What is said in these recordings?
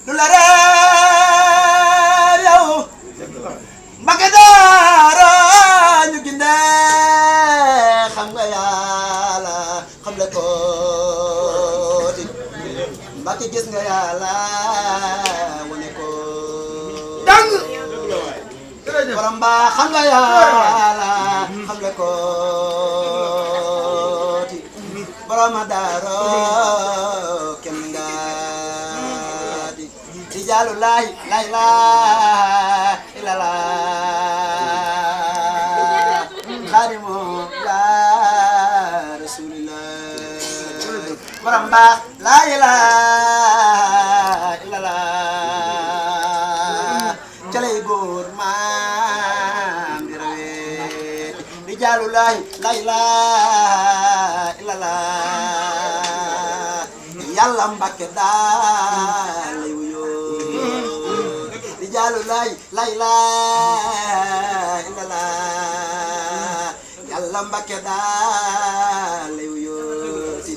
du la reer yow Mbàkke daara ñu ginde xam nga yàlla xam le ko di Mbàkke gis nga yàlla wane ko dang borom ba xam nga yàlla xam le ko di borom daara kenn nga di jaalu laay laay la xaadimu ya rasulillah borom baax laa ilaaha illallah calay góor maam di rawee di jaalu laay laa ilaaha illallah yàlla Mbàkke daal lay wuyoo di jaalu laay laa ilaaha illallah yàlla Mbàkke daal lay wuyoo si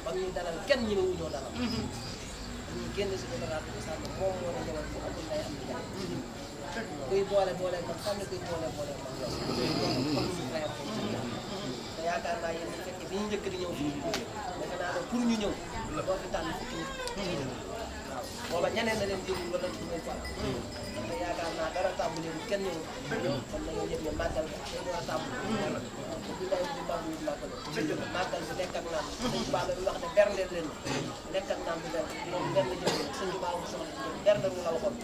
ba ñuy dalal kenn ñi ma wuñoo dalal ñu génn si Dakar bi sàmm moom moo la ñëwal fu amul nday am di jaay kuy boole man xam ne kuy boole man yow te yaakaar naa yéen fekk bi ñu njëkk di ñëw fii defe naa ne pour ñu ñëw doo fi tànn fukki nit waaw booba ñeneen na leen jëlul wala du ñu fal te yaakaar naa dara tàmbali bu kenn ñëw kon na ngeen yëpp ne màggal ko day door a tàmbali bi day ñu màgg ñu màggal màggal bi lekk ak naan sëñ Tuubaa la wax ne berndeel leen lekk ak naan bi benn moom benn jël sëñ Tuubaa mu soxla bernde lu la waxoon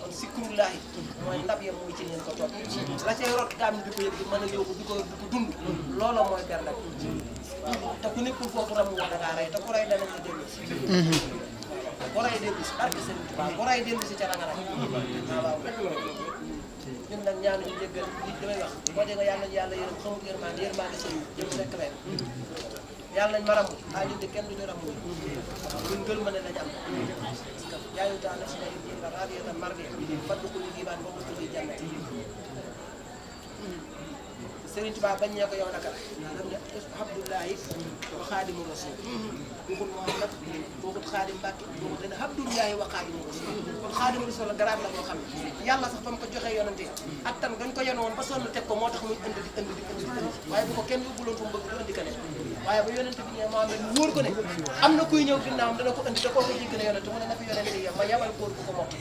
kon sikrullaahi mooy ndab ya muy ci leen ko toog la cay rot gaam di ko yëg di mën a yóbbu di ko dund loola mooy bernde te ku nekkul foofu ram wala ngaa rey te ku rey danañ la déglu ku rey déglu si barke sëñ Tuubaa ku rey déglu si ca la nga rey waaw ñun nag ñaanu ñu jéggal li damay wax boo dee nga yàlla nañu yàlla yërëm xamul yërmande sëñ jëm rek leen yàlla nañ ma ramu ñun de kenn duñu ramu ñun gël ma ne lañ am yaayu taala si nay jénga raadiyatan mardi faddu ko li diibaan boo ko li jannati Sëriñ Tuubaa bañ ñee ko yow naka dam ne Abdullahi wa Xaadimu Rasuul waxul Muhammad waxul Xaadim Mbàkke waxul dana Abdullahi wa Xaadimu Rasuul kon Xaadimu Rasuul la garaat la boo xam ne yàlla sax ba mu ko joxee yonante ak tan gañ ko yenoon ba sonn teg ko moo tax muy indi waaye bu ko kenn yóbbuloon fu mu bëgg du indi ka ne waaye ba yonante bi ñëwee Muhammad mu wóor ko ne am na kuy ñëw ginnaawam dana ko indi da koo ko jégg ne yonante mu ne na fi yonante yi ma yabal kóor bu ko mott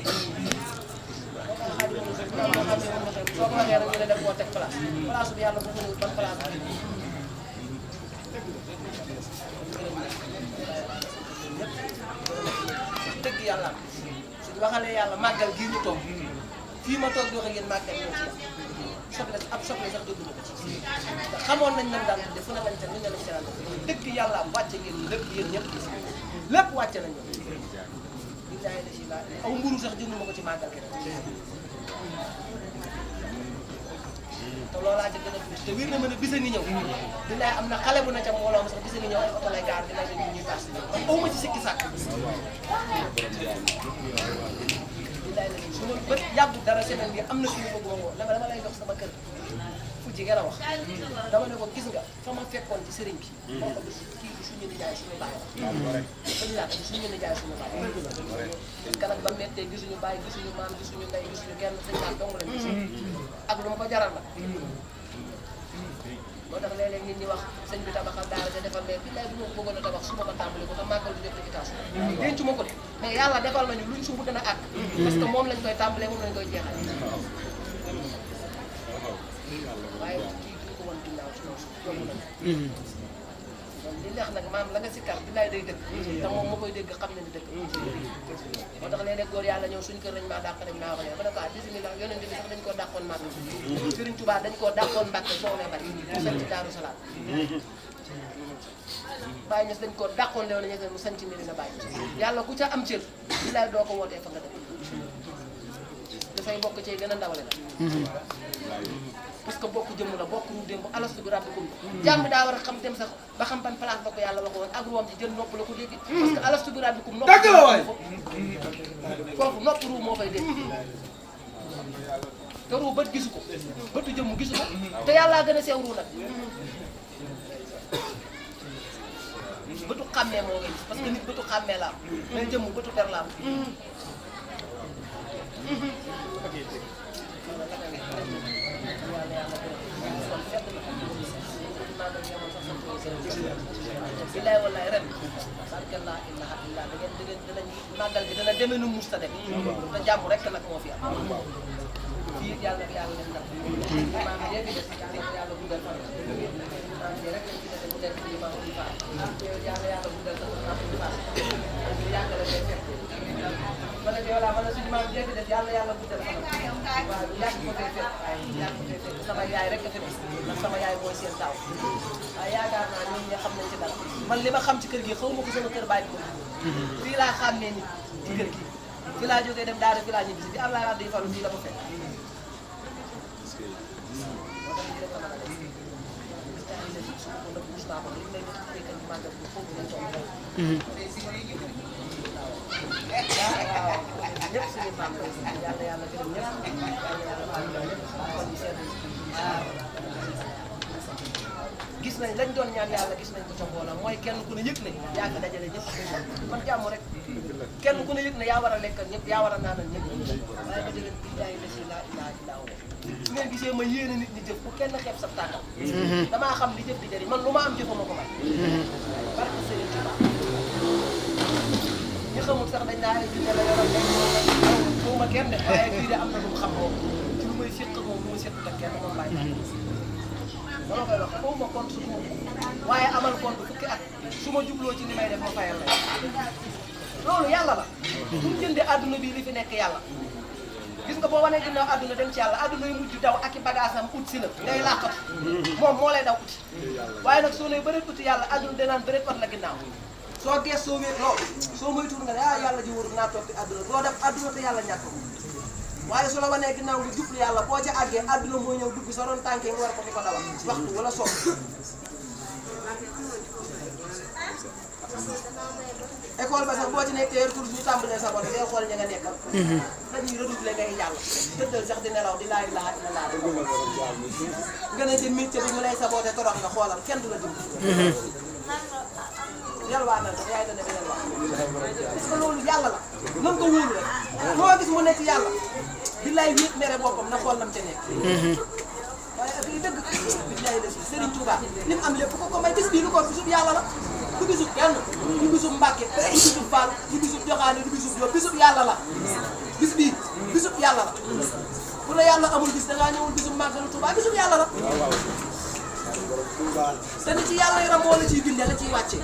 soo ko waxee rek ñu ne def koo teg place bi yàlla bu ko ñëw ban place dëgg yàlla suñu waxalee yàlla màggal gii ñu toog fii ma toog di wax ak yéen màggal ñoo ci soble ab soble sax dégguñu ko ci te xamoon nañ leen daan def fu ne lañ te luñ ne lañ ci daan def dëgg yàlla am wàcce ngeen lépp yéen ñëpp lépp wàcce nañ ko billahi la si la aw mburu sax jënd ma ko ci màggal gi te loolaa ca gën a tuuti te wér na ma ne bisa ngi ñëw billahi am na xale bu na ca mbooloo sax bisa ngi ñëw ay oto lay gaar dina leen ñuy pass man aw ma ci sikki sàkk billahi la su ma bët yàggu dara semaine bi am na suñu bëgg woo dama lay jox sama kër fu ci gën a wax dama ne ko gis nga fa ma fekkoon ci sëriñ bi moo ko kii bi suñu nijaay suñu baay dañu laata bi suñu nijaay suñu baay parce que nag ba mettee gisuñu baay gisuñu maam gisuñu ndey gisuñu kenn sëñ maam dong lañ gis ak lu ma ko jaral la moo tax léeg-léeg nit ñi wax sëñ bi tabaxal daara ja defal leen bi lay bu ma ko bëggoon a tabax suba ma tàmbali ko te màggal du def réputation dencu ma ko de mais yàlla defal nañu luñ sumb dina àgg parce que moom lañ koy tàmbalee moom lañ koy jeexal waaye kii duñ ko woon ginnaaw ci noonu yomb nañ kon li neex nag maam la nga si kar bi lay day dëkk te moom ma koy dégg xam ne ni dëkk moo tax léeg-léeg góor yàlla ñëw suñu kër lañ maa dàq dañ maa waxee ba ne ko bismillah yonent bi sax dañ koo dàqoon màgg Sëriñ Tuubaa dañ koo dàqoon Mbàkke soo ne bari mu sant Daaru Salaam Baye Niass dañ ko dàqoon lew nañu mu sanc Medina Baye yàlla ku ca am cër bilaay doo ko wootee fa nga def dafay bokk ci gën a ndawale la parce que bokk jëmm la bokk ru démb alastu bi rabbikum jàmm daa war a xam dem sax ba xam ban place la ko yàlla waxoon ak ruwam ci jël nopp la ko dégg parce que alastu bi rabbikum nopp dëgg la waay foofu nopp ru moo fay dégg te ru bët gisu ko bëtu jëmm gisu ko te yàllaa gën a sew ru nag bëtu xàmmee moo ngay gis parce que nit bëtu xàmmee la am mais jëmm bëtu der la am bilaay wallaay ren barke laa ilaha illa da ngeen dinañ màggal gi dana demee nu musta dem te jàmm rek nag moo fi am fii yàlla na yàlla def ndam maam yee fi des yàlla na yàlla guddal fan maam yi rek lañ fi dese mu nekk ci maam di faat yàlla yàlla guddal sa maam di faat yàgg la day fekk ma ne yow laa ma ne suñu maam yee fi des yàlla yàlla guddal fan waaw yàgg ko fay fekk yàgg ko fay fekk sama yaay rek a fi des ndax sama yaay mooy seen taaw waaye yaakaar naa ñun ñi xam nañ ci dara man li ma xam ci kër gi xaw ma ko sama kër bàyyi ko fii laa xàmmee nit ci kër gi fii laa jógee dem daara fii laa ñibbi si bi am laa raad yi falu fii la ko fekk ñëpp suñu maam yàlla yàlla gërëm ñëpp gis nañ lañ doon ñaan yàlla gis nañ ko ca mbooloo mooy kenn ku ne yëg ne yaa ngi dajale ñëpp man jàmm rek kenn ku ne yëg ne yaa war a lekkal ñëpp yaa war a naanal ñëpp waaye ba déwén bii jaay la si laa ilaa ilaa woo su ngeen gisee ma yéene nit ñi jëf bu kenn xeeb sa tànkam damaa xam li jëf di jëriñ man lu ma am jëfuma ko may barke Sëriñ Tuubaa ñi xamul sax dañ naa ay junne la yoroon xaw ma kenn de waaye kii de am na lu mu xam moom ci lu may séq moom lu ma séqut ak kenn moom laay dama koy wax xaw ma compte su waaye amal compte fukki at su ma jubloo ci li may def ma fayal la loolu yàlla la bu mu jëndee adduna bii li fi nekk yàlla gis nga boo wanee ginnaaw adduna dem ci yàlla adduna yi mujj daw ak i bagaasam ut si la ngay làqatu moom moo lay daw uti waaye nag soo nee bëreet uti yàlla adduna danaan bëreet wat la ginnaaw soo gees soo wéet loolu soo moytuwul nga ne ah yàlla ji wóorul naa toppi adduna doo def adduna te yàlla ñàkk ko waaye su la wanee ginnaaw nga jublu yàlla boo ca àggee adduna mooy ñëw dugg sa ron tànkee nga war ko fi ko dawal waxtu wala soog école ba sax boo ci nekkee heure course ñu tàmbalee sa bopp day xool ña nga nekkal dañuy redoubler ngay jàll tëddal sax di nelaw di laa ilaaha illallaah nga ne ci métier bi ñu lay saboté torox nga xoolal kenn du la dugg yalwaa na sax yaay dana di yalwaa parce que loolu yàlla la nan ko wóolu rek moo gis mu nekk yàlla billaay wéet mere boppam na xool nam ca nekk waaye ak yi dëgg billaay la si Serigne Touba li mu am lépp ko may bis bii lu ko bisub yàlla la du bisub kenn du bisub Mbàkke du bisub Fall du bisub Joxaane du bisub Jóob bisub yàlla la bis bii bisub yàlla la bu la yàlla amul bis dangaa ñëwul bisub Màggalu Touba bisub yàlla la te ni ci yàlla yaram moo la ciy bindee la ciy wàccee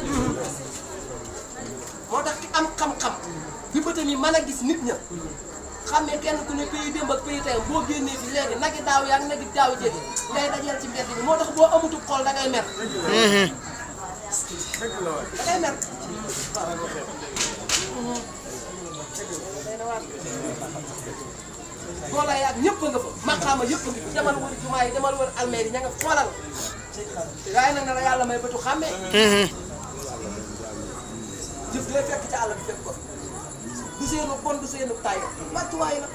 moo tax ki am xam-xam bi bëtam yi mën a gis nit ña xam ne kenn ku ne pays démb ak pays tey boo génnee fi léegi nagi daaw yaa ngi nagi daaw jege ngay dajeel ci mbedd bi moo tax boo amutul xol da ngay mer da ngay mer boo la yaag ñëpp nga fa maqaama yëpp nga demal wër jumaa yi demal wër almeer yi ña nga xoolal waaye nag na la yàlla may bëtu xàmmee jëf day fekk ci àll bi fekk ko du seenu bon du seenu taay wàccuwaay la